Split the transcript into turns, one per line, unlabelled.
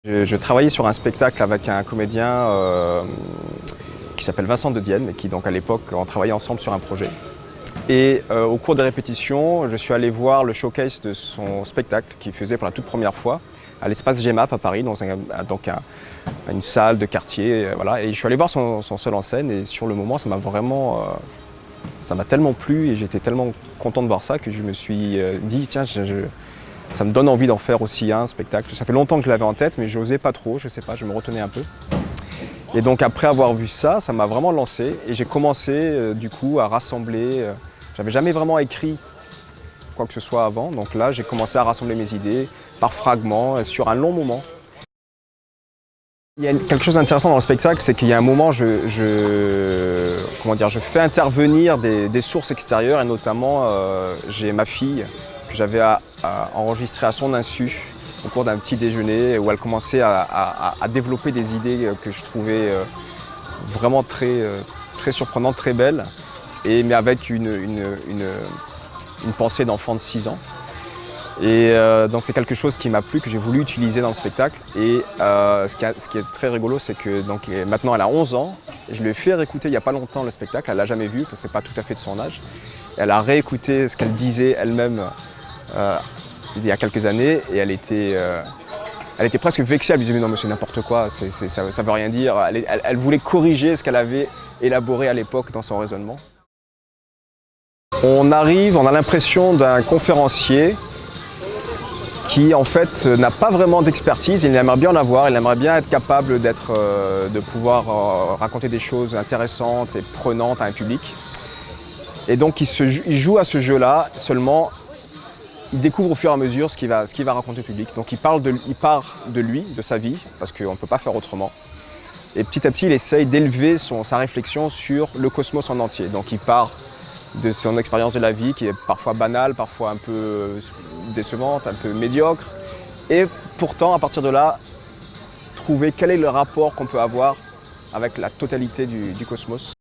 Je travaillais sur un spectacle avec un comédien qui s'appelle Vincent de Dienne, et qui donc à l'époque on travaillait ensemble sur un projet. Et au cours des répétitions, je suis allé voir le showcase de son spectacle qu'il faisait pour la toute première fois à l'espace GEMAP à Paris, dans une salle de quartier. Voilà. Et je suis allé voir son seul en scène, et sur le moment ça m'a vraiment, ça m'a tellement plu et j'étais tellement content de voir ça que je me suis dit tiens, ça me donne envie d'en faire aussi un spectacle. Ça fait longtemps que je l'avais en tête, mais je n'osais pas trop, je sais pas, je me retenais un peu. Et donc après avoir vu ça, ça m'a vraiment lancé et j'ai commencé du coup à rassembler. J'avais jamais vraiment écrit quoi que ce soit avant, donc là j'ai commencé à rassembler mes idées par fragments sur un long moment. Il y a quelque chose d'intéressant dans le spectacle, c'est qu'il y a un moment, je fais intervenir des sources extérieures, et notamment j'ai ma fille que j'avais enregistrée à son insu au cours d'un petit déjeuner où elle commençait à développer des idées que je trouvais vraiment très surprenantes, très belles, mais avec une pensée d'enfant de 6 ans. Et donc c'est quelque chose qui m'a plu, que j'ai voulu utiliser dans le spectacle. Et ce qui est très rigolo, c'est que maintenant elle a 11 ans. Et je lui ai fait réécouter il n'y a pas longtemps le spectacle. Elle ne l'a jamais vu, parce que ce n'est pas tout à fait de son âge. Elle a réécouté ce qu'elle disait elle-même il y a quelques années. Et elle était presque vexée. Elle disait mais non, mais c'est n'importe quoi, ça ne veut rien dire. Elle voulait corriger ce qu'elle avait élaboré à l'époque dans son raisonnement. On a l'impression d'un conférencier qui en fait n'a pas vraiment d'expertise. Il aimerait bien en avoir, il aimerait bien être capable de pouvoir raconter des choses intéressantes et prenantes à un public. Et donc il joue à ce jeu-là, seulement il découvre au fur et à mesure ce qu'il va raconter au public. Donc il part de lui, de sa vie, parce qu'on ne peut pas faire autrement. Et petit à petit, il essaye d'élever sa réflexion sur le cosmos en entier. Donc il part de son expérience de la vie qui est parfois banale, parfois un peu décevante, un peu médiocre. Et pourtant, à partir de là, trouver quel est le rapport qu'on peut avoir avec la totalité du cosmos.